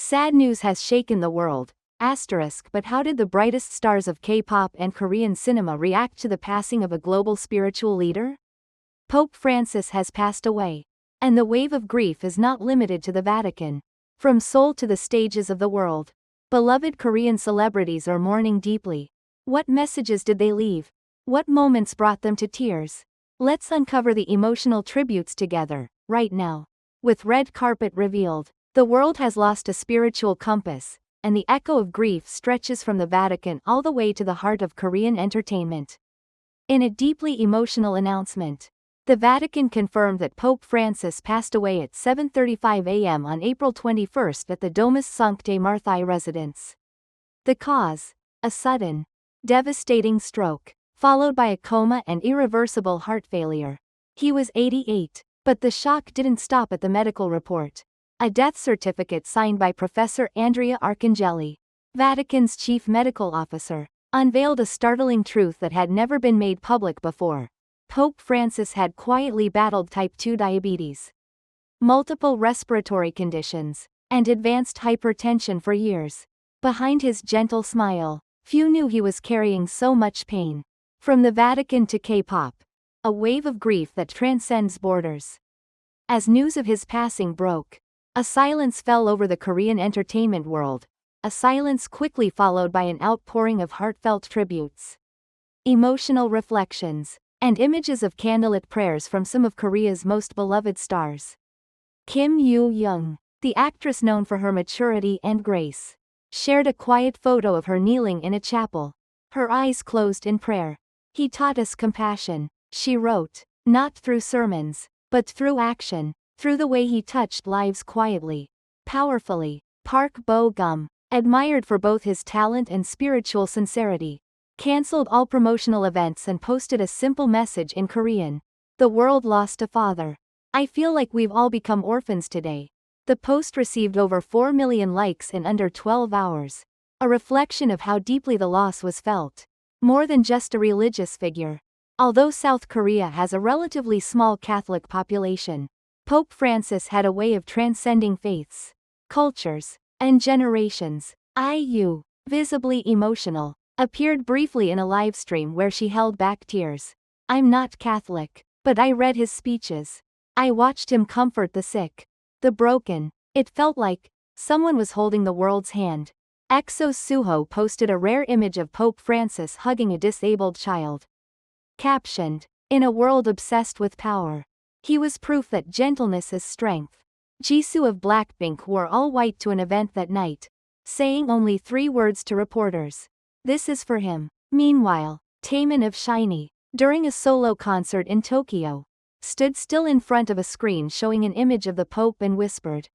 Sad news has shaken the world. Asterisk, but how did the brightest stars of K-pop and Korean cinema react to the passing of a global spiritual leader? Pope Francis has passed away. And the wave of grief is not limited to the Vatican. From Seoul to the stages of the world, beloved Korean celebrities are mourning deeply. What messages did they leave? What moments brought them to tears? Let's uncover the emotional tributes together, right now. With red carpet revealed, the world has lost a spiritual compass, and the echo of grief stretches from the Vatican all the way to the heart of Korean entertainment. In a deeply emotional announcement, the Vatican confirmed that Pope Francis passed away at 7:35 a.m. on April 21 at the Domus Sanctae Marthae residence. The cause? A sudden, devastating stroke, followed by a coma and irreversible heart failure. He was 88, but the shock didn't stop at the medical report. A death certificate signed by Professor Andrea Arcangeli, Vatican's chief medical officer, unveiled a startling truth that had never been made public before. Pope Francis had quietly battled type 2 diabetes, multiple respiratory conditions, and advanced hypertension for years. Behind his gentle smile, few knew he was carrying so much pain. From the Vatican to K-pop, a wave of grief that transcends borders. As news of his passing broke, a silence fell over the Korean entertainment world, a silence quickly followed by an outpouring of heartfelt tributes, emotional reflections, and images of candlelit prayers from some of Korea's most beloved stars. Kim Yoo-young, the actress known for her maturity and grace, shared a quiet photo of her kneeling in a chapel, her eyes closed in prayer. "He taught us compassion," she wrote, "not through sermons, but through action, through the way he touched lives quietly, powerfully." Park Bo-gum, admired for both his talent and spiritual sincerity, cancelled all promotional events and posted a simple message in Korean. "The world lost a father. I feel like we've all become orphans today." The post received over 4 million likes in under 12 hours, a reflection of how deeply the loss was felt. More than just a religious figure. Although South Korea has a relatively small Catholic population, Pope Francis had a way of transcending faiths, cultures, and generations. IU, visibly emotional, appeared briefly in a livestream where she held back tears. "I'm not Catholic, but I read his speeches. I watched him comfort the sick, the broken. It felt like someone was holding the world's hand." EXO's Suho posted a rare image of Pope Francis hugging a disabled child. Captioned, "In a world obsessed with power, he was proof that gentleness is strength." Jisoo of Blackpink wore all white to an event that night, saying only 3 words to reporters: "This is for him." Meanwhile, Taemin of SHINee, during a solo concert in Tokyo, stood still in front of a screen showing an image of the Pope and whispered,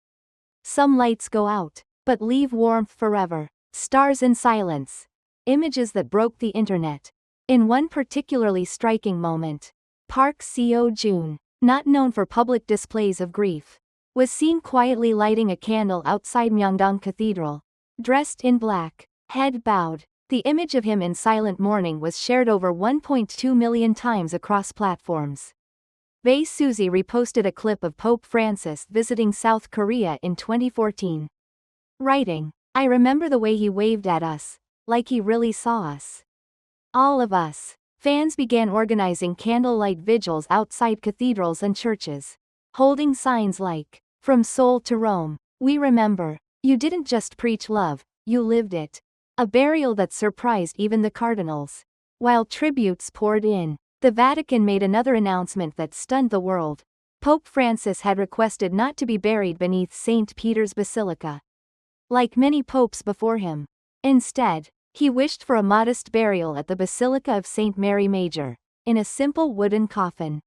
"Some lights go out, but leave warmth forever." Stars in silence. Images that broke the internet. In one particularly striking moment, Park Seo-joon, not known for public displays of grief, was seen quietly lighting a candle outside Myeongdong Cathedral. Dressed in black, head bowed, the image of him in silent mourning was shared over 1.2 million times across platforms. Bae Suzy reposted a clip of Pope Francis visiting South Korea in 2014. Writing, "I remember the way he waved at us, like he really saw us. All of us." Fans began organizing candlelight vigils outside cathedrals and churches, holding signs like, "From Seoul to Rome, we remember. You didn't just preach love, you lived it." A burial that surprised even the cardinals. While tributes poured in, the Vatican made another announcement that stunned the world. Pope Francis had requested not to be buried beneath St. Peter's Basilica, like many popes before him. Instead, he wished for a modest burial at the Basilica of St. Mary Major, in a simple wooden coffin.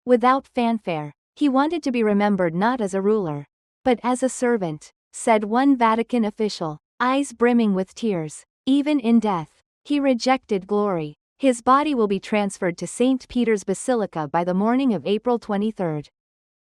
Without fanfare, he wanted to be remembered not as a ruler, but as a servant, said one Vatican official, eyes brimming with tears. Even in death, he rejected glory. His body will be transferred to St. Peter's Basilica by the morning of April 23,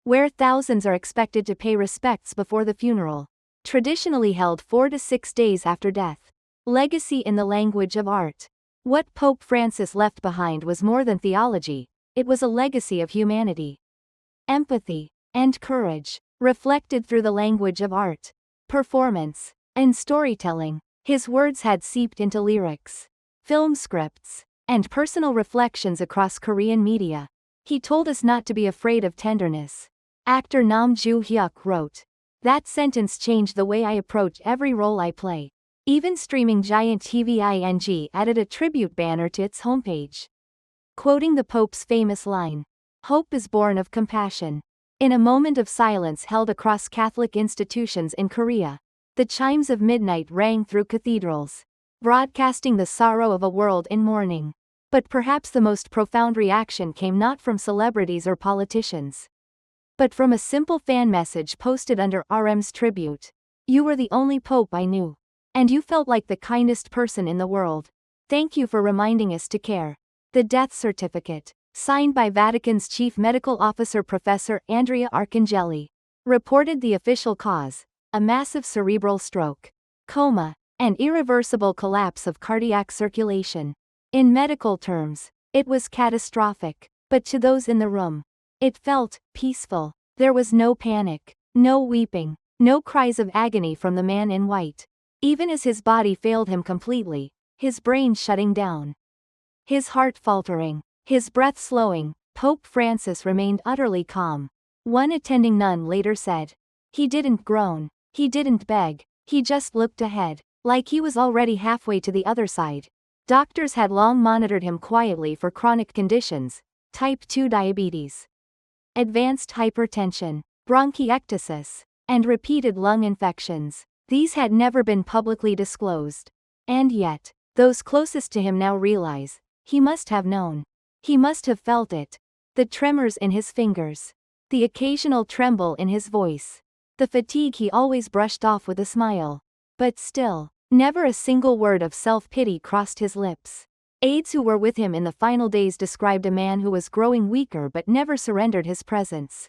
where thousands are expected to pay respects before the funeral, traditionally held 4 to 6 days after death. Legacy in the language of art. What Pope Francis left behind was more than theology, it was a legacy of humanity, empathy, and courage, reflected through the language of art. performance, and storytelling. His words had seeped into lyrics, film scripts, and personal reflections across Korean media. He told us not to be afraid of tenderness. Actor Nam Joo-hyuk wrote, "That sentence changed the way I approach every role I play." Even streaming giant TVING added a tribute banner to its homepage, quoting the Pope's famous line, "Hope is born of compassion." In a moment of silence held across Catholic institutions in Korea, the chimes of midnight rang through cathedrals, broadcasting the sorrow of a world in mourning. But perhaps the most profound reaction came not from celebrities or politicians, but from a simple fan message posted under RM's tribute. "You were the only Pope I knew. And you felt like the kindest person in the world. Thank you for reminding us to care." The death certificate, signed by Vatican's chief medical officer Professor Andrea Arcangeli, reported the official cause, a massive cerebral stroke, coma, and irreversible collapse of cardiac circulation. In medical terms, it was catastrophic, but to those in the room, it felt peaceful. There was no panic, no weeping, no cries of agony from the man in white. Even as his body failed him completely, his brain shutting down, his heart faltering, his breath slowing, Pope Francis remained utterly calm. One attending nun later said, "He didn't groan, he didn't beg, he just looked ahead, like he was already halfway to the other side." Doctors had long monitored him quietly for chronic conditions, type 2 diabetes, advanced hypertension, bronchiectasis, and repeated lung infections. These had never been publicly disclosed. And yet, those closest to him now realize, he must have known. He must have felt it. The tremors in his fingers, the occasional tremble in his voice, the fatigue he always brushed off with a smile. But still, never a single word of self-pity crossed his lips. Aides who were with him in the final days described a man who was growing weaker but never surrendered his presence.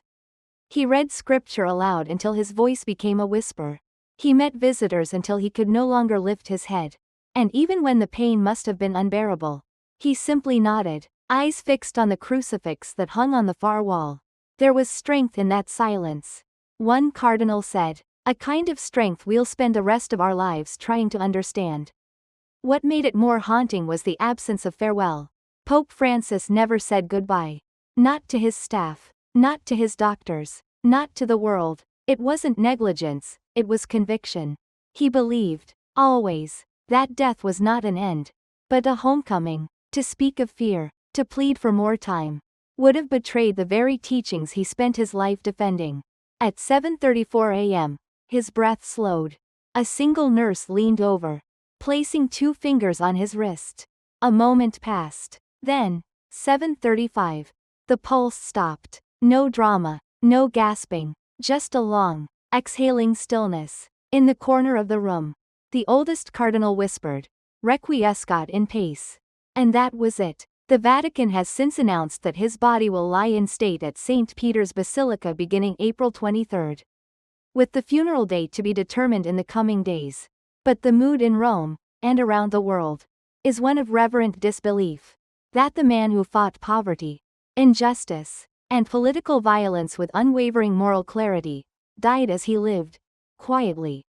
He read scripture aloud until his voice became a whisper. He met visitors until he could no longer lift his head. And even when the pain must have been unbearable, he simply nodded, eyes fixed on the crucifix that hung on the far wall. There was strength in that silence. One cardinal said, "A kind of strength we'll spend the rest of our lives trying to understand." What made it more haunting was the absence of farewell. Pope Francis never said goodbye. Not to his staff, not to his doctors, not to the world. It wasn't negligence, it was conviction. He believed, always, that death was not an end, but a homecoming. To speak of fear, to plead for more time, would have betrayed the very teachings he spent his life defending. At 7:34 a.m., his breath slowed. A single nurse leaned over, placing 2 fingers on his wrist. A moment passed. Then, 7:35. The pulse stopped. No drama, no gasping, just a long, exhaling stillness. In the corner of the room, the oldest cardinal whispered, "Requiescat in pace." And that was it. The Vatican has since announced that his body will lie in state at St. Peter's Basilica beginning April 23, with the funeral date to be determined in the coming days. But the mood in Rome, and around the world, is one of reverent disbelief. That the man who fought poverty, injustice, and political violence with unwavering moral clarity, died as he lived, quietly,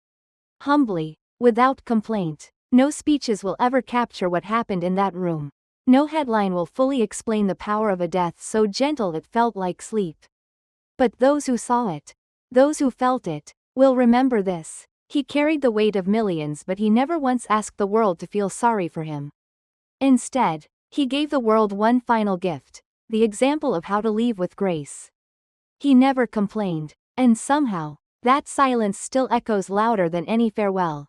humbly, without complaint. No speeches will ever capture what happened in that room. No headline will fully explain the power of a death so gentle it felt like sleep. But those who saw it, those who felt it, will remember this. He carried the weight of millions, but he never once asked the world to feel sorry for him. Instead, he gave the world one final gift, the example of how to leave with grace. He never complained, and somehow, that silence still echoes louder than any farewell.